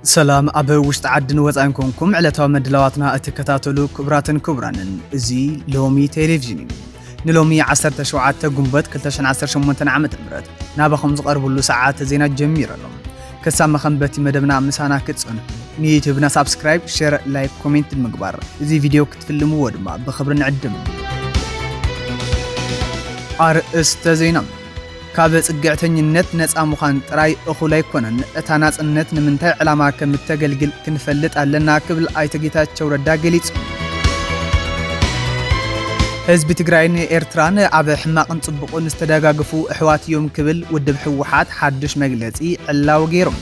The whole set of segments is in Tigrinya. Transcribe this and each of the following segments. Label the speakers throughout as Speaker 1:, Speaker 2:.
Speaker 1: سلام أبو وشت عدن وزعنكم على مدلواتنا اتكتاتلو كبراتن كبرانن زي لومي تلفزيون نلومي 10 شوعات قنبت كلتشن 10 شمونتن عمت امرت نابخم زقربلو ساعات زينة جميرة لهم كسام خنبتي مدبنا مسانا كتصن نيوتيوبنا سبسكرايب شير لايك كومنت المقبار زي فيديو كتفلمو ودما بخبرنا عدم أرئيست كاب صقعتنينت نصا مخان طراي اخولاي كونن اتا ناصنت نمنታይ علاما كمتገልግል ክንፈልጥ አለና ክብል አይተጌታቸው ረዳ ገሊጽ ህዝብ ትግራይን ኤርትራን አበ ሕማቅን ጽብቁን ዝተደጋግፉ እሕዋትዮም ክብል ውድብ ሕወሓት ሓድሽ መግለጺ ዕላው ገይሮም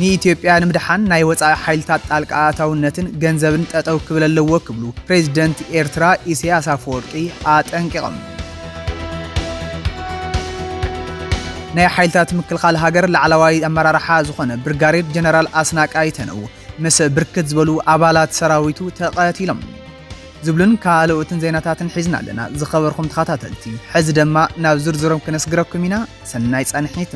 Speaker 1: ኢትዮጵያ ንምድሓን ናይ ወፃኢ ሓይልታት ጣልቃ ኣታውነትን ገንዘብን ጠጠው ክብለለዎ ክብሉ ፕሬዝዳንት ኤርትራ ኢሳያስ አፈወርቂ አጠንቅቆም ናይ ሓይልታት ምክልኻል ሃገር ላዕለዋይ አመራርሓ ዝኾነ ብርጋዴር ጀነራል አስናቃይ ተነው ምስ ብርክት ዝበሉ አባላት ሰራዊቱ ተቐቲሎም ዝብሉን ካልኦትን ዜናታትን ሒዝና ኣለና ዝኸበርኩም ተኸታተልቲ ሕዚ ድማ ናብ ዝርዝሮም ክነስግረኩም ኢና ሰናይ ጻንሒት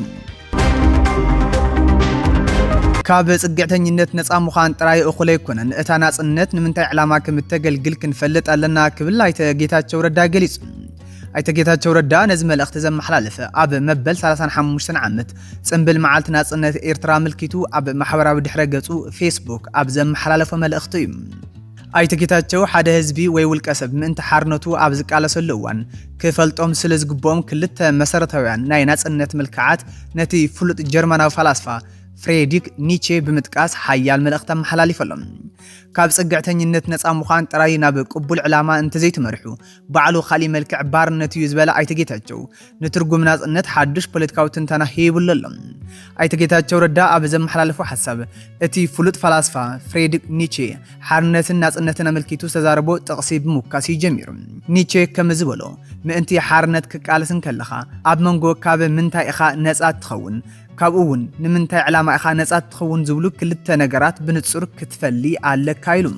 Speaker 1: كاب صقعتنينت نصا مخان طراي اخولي كونن اتا ناصنت نمنታይ علاما كمتገልግል ክንፈልጥ አለና ክብል አይተጌታቸው ረዳ ገሊጽ አይተጌታቸው ረዳ ነዝ መልእክት ዘመሐላለፈ አብ መበል 35 ዓመት ጽምብል መዓልት ናጽነት ኤርትራ ምልክቱ አብ ማህበራዊ ድሕረ ገጹ ፌስቡክ አብ ዘመሐላለፈ መልእክት እዩ አይተጌታቸው ሓደ ህዝቢ ወይ ውልቀሰብ ምንተ ሓርነቱ አብ ዝቃለሰሉ እዋን ክፈልጦም ስለዝግቦም ክልተ መሰረታውያን ናይ ናጽነት ምልክዓት ነቲ ፍሉጥ ጀርመናዊ ፈላስፋ ፍሬድሪክ ኒቼ በመጥቃስ ሐያል መልእክት መሐላሊፈለም ካብ ጽግዕተኝነት ነፃ ሙኻን ጥራይ ናብ ቅቡል ዕላማ እንተ ዘይትመርሑ ባዕሉ ኻሊ መልክዕ ባርነት እዩ ዝበለ አይተጌታቸው ንትርጉም ናጽነት ሓድሽ ፖለቲካዊ ትንተና ሂብለሎም አይተጌታቸው ረዳ ኣብ ዘመሐላለፉ ሐሳብ እቲ ፍሉጥ ፈላስፋ ፍሬድሪክ ኒቼ ሓርነትን ናጽነትን አመልኪቱ ተዛርቦ ጥቕሲ ብሙካስ ይጀምር ኒቼ ከምዝበሎ ምእንቲ ሓርነት ክቃለስን ከለኻ ኣብ መንጎ ካብ ምንታይ ኢኻ ነፃ ትኸውን ካብኡውን ንምንታይ ዕላማ ኢኻ ነፃ ትኸውን ዝብሉ ክልተ ነገራት ብንጹር ክትፈሊ ኣለካ ኢሎም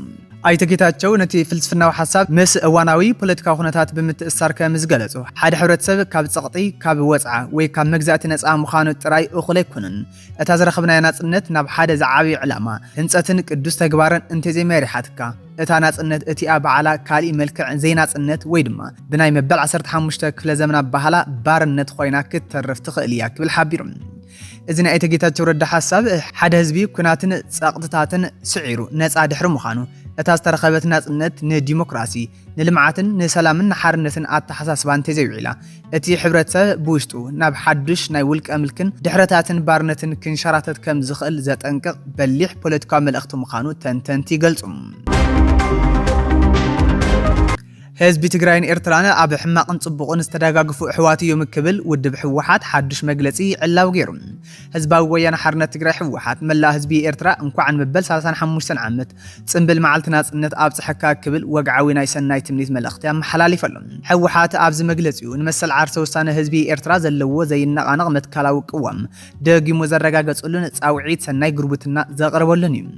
Speaker 1: አይተጌታቸው ነቲ ፍልስፍናዊ ሐሳብ ምስ እዋናዊ ፖለቲካዊ ኩነታት ብምትእሳር ከምዝገለጹ ሓደ ሕብረተሰብ ካብ ጸቕጢ ካብ ወጽዓ ወይ ካብ መግዛእቲ ነፃ ምዃኑ ጥራይ እኹል ኣይኮነን እታ ዝረኸብናዮ ናጽነት ናብ ሓደ ዝዓብይ ዕላማ ህንጸትን ቅዱስ ተግባርን እንተዘይመሪሓትካ እታ ናጽነት እቲኣ በዓላ ካልእ መልክዕ ዘይናጽነት ወይ ድማ ብናይ መበል 15 ክፍለ ዘመን ኣባህላ ባርነት ኮይና ክትተርፍ ትኽእል እያ ክብል ሓቢሩ እዝና አይተጌታቸው ረዳ ሐሳብ ሓደ ህዝቢ ኩናትን ጸቕጥታትን ስዒሩ ነፃ ድሕሪ ምዃኑ እታ ዝተረኸበት ናጽነት ንዲሞክራሲ ንልምዓትን ንሰላምን ሓርነትን ኣተሓሳስባን ተዘይውዒላ እቲ ሕብረተሰብ ብውሽጡ ናብ ሓድሽ ናይ ውልቀ ምልክን ድሕረታትን ባርነትን ክንሸራተት ከም ዝኽእል ዘጠንቅቕ በሊሕ ፖለቲካዊ መልእኽቲ ምዃኑ ተንተንቲ ይገልጹ ህዝቢ ትግራይን ኤርትራን ኣብ ሕማቅን ጽቡቅን ዝተደጋግፉ እሕዋትዮም ክብል ውድብ ሕወሓት ሓድሽ መግለጺ ዕላው ገይሩ ህዝባዊ ወያነ ሓርነት ትግራይ ሕወሓት መላ ህዝቢ ኤርትራ እንኳዕን መበል 35 ዓመት ጽምብል መዓልቲ ናጽነት ኣብ ጽሕካ ክብል ወግዓዊ ናይ ሰናይ ትምኒት መልእኽቲ ኣመሐላሊፈሎም ሕወሓት ኣብዚ መግለጺኡ ንመሰል ዓርሰ ውሳነ ህዝቢ ኤርትራ ዘለዎ ዘይነቃነቕ መትከላዊ ቅዋም ደጊሙ ዘረጋገጸሉን ጻውዒት ሰናይ ጉርብትና ዘቕርበሉን እዩ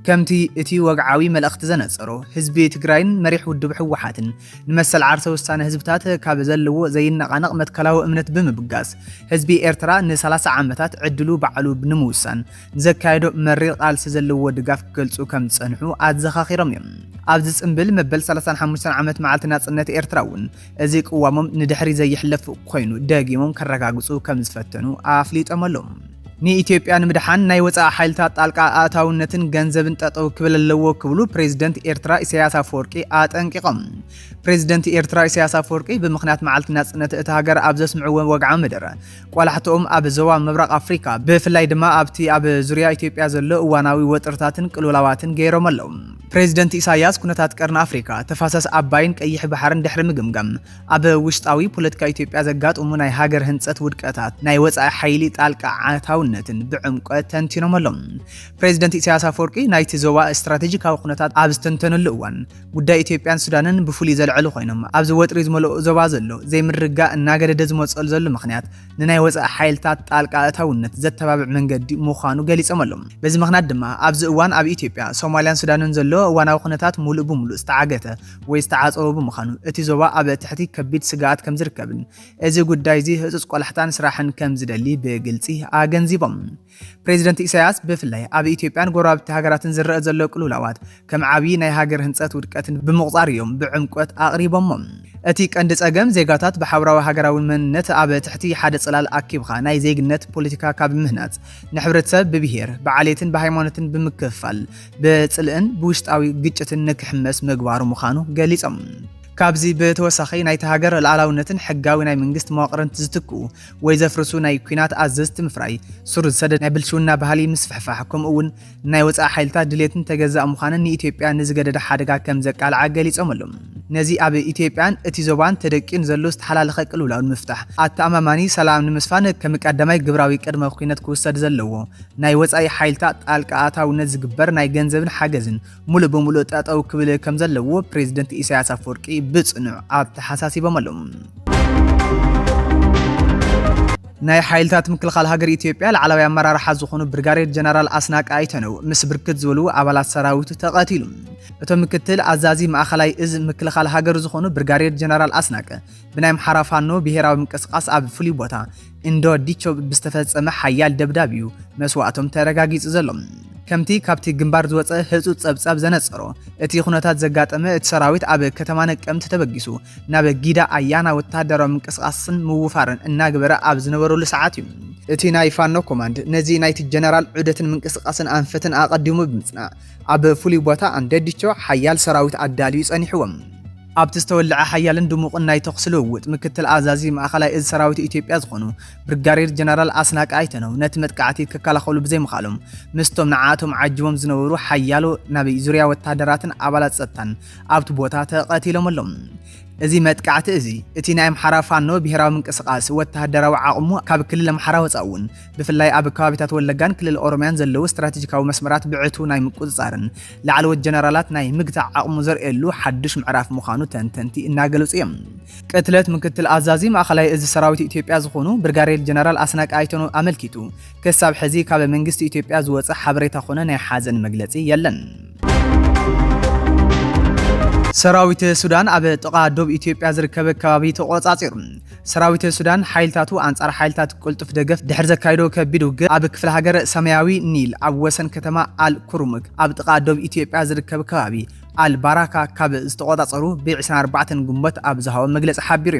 Speaker 1: ከምቲ እቲ ወግዓዊ መልእኽቲ ዘነጸሮ ህዝቢ ትግራይን መሪሕ ውድብ ሕወሓትን ንመሰል ዓርሰ ውሳነ ህዝብታት ካብ ዘለዎ ዘይነቃነቕ መትከላዊ እምነት ብምብጋስ ህዝቢ ኤርትራ ን30 ዓመታት ዕድሉ ባዕሉ ብምውሳን ዘካየዶ መሪር ቃልሲ ዘለዎ ድጋፍ ክገልጹ ከም ዝጸንሑ ኣዘኻኺሮም እዮም ኣብዚ ጽምብል መበል 35 ዓመት መዓልቲ ናጽነት ኤርትራውን እዚ ቅዋሞም ንድሕሪ ዘይሕለፍ ኮይኑ ደጊሞም ከረጋግጹ ከም ዝፈተኑ ኣፍሊጦም ኣሎም ኢትዮጵያ ንምድሓን ናይ ወፃኢ ሓይልታት ጣልቃ ኣታውነትን ገንዘብን ጠጠው ክብለለዎ ክብሉ ፕሬዝዳንት ኤርትራ ኢሳያስ አፈወርቂ አጠንቅቆም ፕሬዝዳንት ኤርትራ ኢሳያስ አፈወርቂ ብምኽንያት መዓልቲ ናጽነት እቲ ሃገር ኣብ ዘስምዕዎ ወግዓ መደረ ቆላሕቶም ኣብ ዞባ ምብራቕ ኣፍሪካ ብፍላይ ድማ ኣብቲ ኣብ ዙርያ ኢትዮጵያ ዘሎ እዋናዊ ወጥርታትን ቅልውላዋትን ገይሮም ኣለዉ ፕሬዝዳንት ኢሳያስ ኩነታት ቀርኒ ኣፍሪካ ተፋሰስ ኣባይን ቀይሕ ባሕርን ድሕሪ ምግምጋም ኣብ ውሽጣዊ ፖለቲካ ኢትዮጵያ ዘጋጥሙ ናይ ሃገር ህንጸት ውድቀታት ናይ ወፃኢ ሓይሊ ጣልቃ ኣታው ኣታውነትን ብዕምቆት ተንቲኖም ኣሎም ፕሬዚደንት ኢሳያስ አፈወርቂ ናይቲ ዞባ ስትራቴጂካዊ ኩነታት ኣብ ዝተንተነሉ እዋን ጉዳይ ኢትዮጵያን ሱዳንን ብፍሉይ ዘልዕሉ ኮይኖም ኣብዚ ወጥሪ ዝመልኦ ዞባ ዘሎ ዘይምርጋእ እናገደደ ዝመፀሉ ዘሎ ምክንያት ንናይ ወፃኢ ሓይልታት ጣልቃ ኣታውነት ዘተባብዕ መንገዲ ምዃኑ ገሊፆም ኣሎም በዚ ምክንያት ድማ ኣብዚ እዋን ኣብ ኢትዮጵያ ሶማልያን ሱዳንን ዘሎ እዋናዊ ኩነታት ሙሉእ ብሙሉእ ዝተዓገተ ወይ ዝተዓፀወ ብምዃኑ እቲ ዞባ ኣብ ትሕቲ ከቢድ ስጋኣት ከም ዝርከብን እዚ ጉዳይ እዚ ህጹጽ ቆላሕታን ስራሕን ከም ዝደሊ ብግልጺ ኣገንዚቦም ፕሬዚደንት ኢሳያስ ብፍላይ ኣብ ኢትዮጵያን ጎረባብቲ ሃገራትን ዝረአ ዘሎ ቅልውላዋት ከም ዓብዪ ናይ ሃገር ህንጸት ውድቀትን ብምቑጻር እዮም ብዕምቆት ኣቕሪቦሞም እቲ ቀንዲ ጸገም ዜጋታት ብሓበራዊ ሃገራዊ መንነት ኣብ ትሕቲ ሓደ ጽላል ኣኪብኻ ናይ ዜግነት ፖለቲካ ካብ ምህናጽ ንሕብረተሰብ ብብሄር ብዓሌትን ብሃይማኖትን ብምክፍፋል ብጽልእን ብውሽጣዊ ግጭትን ንክሕመስ ምግባሩ ምዃኑ ገሊፆም ካብዚ ብተወሳኺ ናይቲ ሃገር ልኣላውነትን ሕጋዊ ናይ መንግስቲ መዋቕርን ዝትክኡ ወይ ዘፍርሱ ናይ ኩናት ኣዘዝቲ ምፍራይ ሱር ዝሰደድ ናይ ብልሽውና ባህሊ ምስፍሕፋሕ ከምኡውን ናይ ወፃኢ ሓይልታት ድሌትን ተገዛእ ምዃንን ንኢትዮጵያ ንዝገደደ ሓደጋ ከም ዘቃልዓ ገሊፆም ኣሎም ነዚ ኣብ ኢትዮጵያን እቲ ዞባን ተደቂን ዘሎ ዝተሓላለኸ ቅልውላው ንምፍታሕ ኣተኣማማኒ ሰላም ንምስፋን ከም ቀዳማይ ግብራዊ ቅድመ ኩነት ክውሰድ ዘለዎ ናይ ወፃኢ ሓይልታት ጣልቃ ኣታውነት ዝግበር ናይ ገንዘብን ሓገዝን ሙሉእ ብሙሉእ ጠጠው ክብል ከም ዘለዎ ፕሬዚደንት ኢሳያስ አፈወርቂ ብጽኑዕ ኣተሓሳሲቦም ኣሎም ናይ ሓይልታት ምክልኻል ሃገር ኢትዮጵያ ላዕለዋይ ኣመራርሓ ዝኾኑ ብርጋዴር ጀነራል ኣስናቀ ኣይተነው ምስ ብርክት ዝበሉ ኣባላት ሰራዊት ተቐቲሉ እቶም ምክትል ኣዛዚ ማእኸላይ እዝ ምክልኻል ሃገር ዝኾኑ ብርጋዴር ጀነራል ኣስናቀ ብናይ ምሓራ ፋኖ ብሄራዊ ምንቅስቃስ ኣብ ፍሉይ ቦታ እንዶ ዲቾ ብዝተፈጸመ ሓያል ደብዳቤኡ መስዋዕቶም ተረጋጊጹ ዘሎም ከምቲ ካብቲ ግንባር ዝወፀ ህጹጽ ጸብጻብ ዘነጸሮ እቲ ኩነታት ዘጋጠመ እቲ ሰራዊት ኣብ ከተማ ነቀምቲ ተበጊሱ ናብ ጊዳ ኣያና ወተሃደራዊ ምንቅስቃስን ምውፋርን እናግበረ ኣብ ዝነበረሉ ሰዓት እዩ እቲ ናይ ፋኖ ኮማንድ ነዚ ናይቲ ጀነራል ዑደትን ምንቅስቃስን ኣንፈትን ኣቐዲሙ ብምጽናዕ ኣብ ፍሉይ ቦታ አንደዲቾ ሓያል ሰራዊት ኣዳልዩ ጸኒሕዎም ኣብቲ ዝተወልዐ ሓያልን ድሙቕን ናይ ተኹስ ልውውጥ ምክትል ኣዛዚ ማእኸላይ እዝ ሰራዊት ኢትዮጵያ ዝኾኑ ብርጋዴር ጀነራል ኣስናቀ ኣይተነው ነቲ መጥቃዕቲ ክከላኸሉ ብዘይምኻሎም ምስቶም ንዓቶም ዓጅቦም ዝነበሩ ሓያሎ ናበይ ዙርያ ወተሃደራትን ኣባላት ጸጥታን ኣብቲ ቦታ ተቐቲሎም ኣሎም እዚ መጥቃዕቲ እዚ እቲ ናይ ምሓራ ፋኖ ብሄራዊ ምንቅስቃስ ወተሃደራዊ ዓቕሙ ካብ ክልል ምሓራ ወፃውን ብፍላይ ኣብ ከባቢታት ወለጋን ክልል ኦሮምያን ዘለው ስትራቴጂካዊ መስመራት ብዕቱ ናይ ምቁፅጻርን ላዕለዎት ጀነራላት ናይ ምግታዕ ዓቕሙ ዘርእየሉ ሓድሽ ምዕራፍ ምዃኑ ተንተንቲ እናገለጹ እዮም ቅትለት ምክትል ኣዛዚ ማእኸላይ እዚ ሰራዊት ኢትዮጵያ ዝኾኑ ብርጋዴር ጀነራል ኣስናቀ ኣይተነው ኣመልኪቱ ክሳብ ሕዚ ካብ መንግስቲ ኢትዮጵያ ዝወፀ ሓበሬታ ኮነ ናይ ሓዘን መግለጺ የለን ሰራዊት ሱዳን ኣብ ጥቓ ዶብ ኢትዮጵያ ዝርከብ ከባቢ ተቆጻጺሩ ሰራዊት ሱዳን ሓይልታቱ አንጻር ሓይልታት ቁልጡፍ ደገፍ ድሕር ዘካይዶ ከቢድ ውግእ ኣብ ክፍለ ሃገር ሰማያዊ ኒል ኣብ ወሰን ከተማ አልኩርሙክ ኣብ ጥቓ ዶብ ኢትዮጵያ ዝርከብ ከባቢ አልባራካ ካብ ዝተቆጻጸሩ ብ24 ግንቦት ኣብ ዝሃወ መግለጺ ሓቢሩ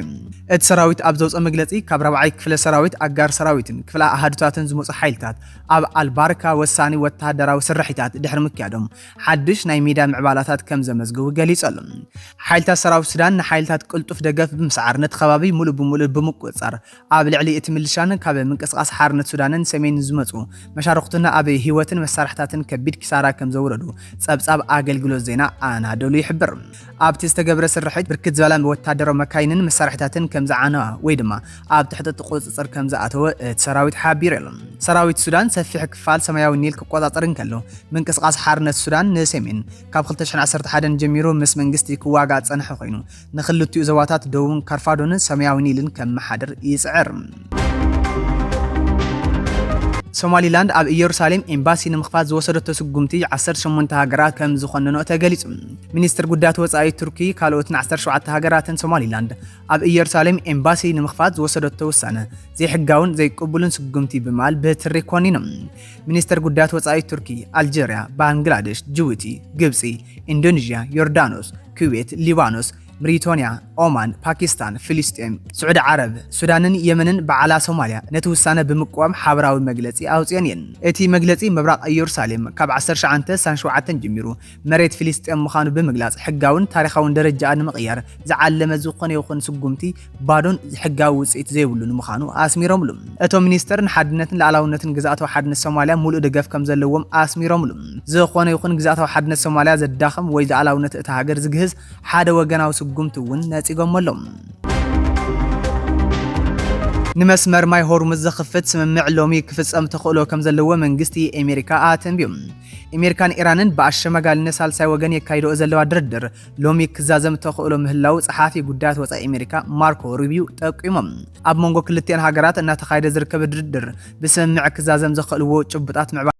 Speaker 1: እቲ ሰራዊት ኣብ ዘውፀ መግለጺ ካብ ረብዓይ ክፍለ ሰራዊት ኣጋር ሰራዊትን ክፍለ ኣሃዱታትን ዝመጹ ሓይልታት ኣብ አልባራካ ወሳኒ ወተሃደራዊ ስራሒታት ድሕሪ ምክያዶም ሓድሽ ናይ ሜዳ ምዕባላታት ከም ዘመዝገቡ ገሊጹ ኣሎ ሓይልታት ሰራዊት ሱዳን ንሓይልታት ቁልጡፍ ደገፍ ብምስዓር ነቲ ከባቢ ሙሉእ ብሙሉእ ብምቁጽጻር ኣብ ልዕሊ እቲ ምልሻን ካብ ምንቅስቃስ ሓርነት ሱዳንን ሰሜን ዝመጹ መሻርክቱና ኣብ ህይወትን መሳርሕታትን ከቢድ ኪሳራ ከም ዘውረዱ ጸብጻብ ኣገልግሎት ዜና ኣናዶሉ ይሕብር ኣብቲ ዝተገብረ ስርሒት ብርክት ዝበላ ወተሃደራዊ መካይንን መሳርሕታትን ከም ዝዓነዋ ወይ ድማ ኣብ ትሕቲ ቁጽጽር ከም ዝኣተወ እቲ ሰራዊት ሓቢሩ ኣሎ ሰራዊት ሱዳን ሰፊሕ ክፋል ሰማያዊ ኒል ክቆጻጸር እንከሎ ምንቅስቃስ ሓርነት ሱዳን ንሰሜን ካብ 2011 ጀሚሩ ምስ መንግስቲ ክዋጋእ ጸንሐ ኮይኑ ንኽልቲኡ ዞባታት ደቡብን ካርፋዶንን ሰማያዊ ኒልን ከም መሓደር ይጽዕር ሶማሊላንድ ኣብ ኢየሩሳሌም ኤምባሲ ንምኽፋት ዝወሰደቶ ስጉምቲ 18 ሃገራት ከም ዝኾነኖ ተገሊጹ ሚኒስትር ጉዳያት ወጻኢ ቱርኪ ካልኦትን 17 ሃገራትን ሶማሊላንድ ኣብ ኢየሩሳሌም ኤምባሲ ንምኽፋት ዝወሰደቶ ውሳነ ዘይሕጋውን ዘይቅቡልን ስጉምቲ ብማል ብትሪ ኮኒኖም ሚኒስትር ጉዳያት ወጻኢ ቱርኪ አልጄሪያ ባንግላዴሽ ጅቡቲ ግብጺ ኢንዶኔዥያ ዮርዳኖስ ኩዌት ሊባኖስ ብሪታንያ ኦማን ፓኪስታን ፍልስጤም ስዑድ ዓረብ ሱዳንን የመንን በዓላ ሶማሊያ ነቲ ውሳነ ብምቋም ሓበራዊ መግለጺ ኣውጽአን እየን እቲ መግለጺ ምብራቕ ኢየሩሳሌም ካብ 1997 ጀሚሩ መሬት ፍልስጤም ምዃኑ ብምግላጽ ሕጋውን ታሪኻውን ደረጃ ንምቕያር ዝዓለመ ዝኾነ ይኹን ስጉምቲ ባዶን ሕጋዊ ውጽኢት ዘይብሉን ምዃኑ ኣስሚሮምሉ እቶም ሚኒስተር ንሓድነትን ላዕላውነትን ግዛኣታዊ ሓድነት ሶማልያ ሙሉእ ደገፍ ከም ዘለዎም ኣስሚሮምሉ ዝኾነ ይኹን ግዛኣታዊ ሓድነት ሶማልያ ዘዳኽም ወይ ላዕላውነት እቲ ሃገር ዝግህዝ ሓደ ወገናዊ ስጉምቲ እውን ነጺጎም ኣሎም نمسمر ماي هورمز زخفت سممع لومي كفصم تخلو كم زلوا منغستي امريكا اتنبيوم امريكان ايرانن باشمغال نسالساي وغن يكايدو زلوا دردر لومي كزازم تخلو مهلاو صحافي غدات وصا امريكا ماركو روبيو تقيمم اب مونغو كلتين هاغرات እና ተኻይደ ዝርከብ ድርድር بسمع كزازم زخلو ጭብጣት ምዕባል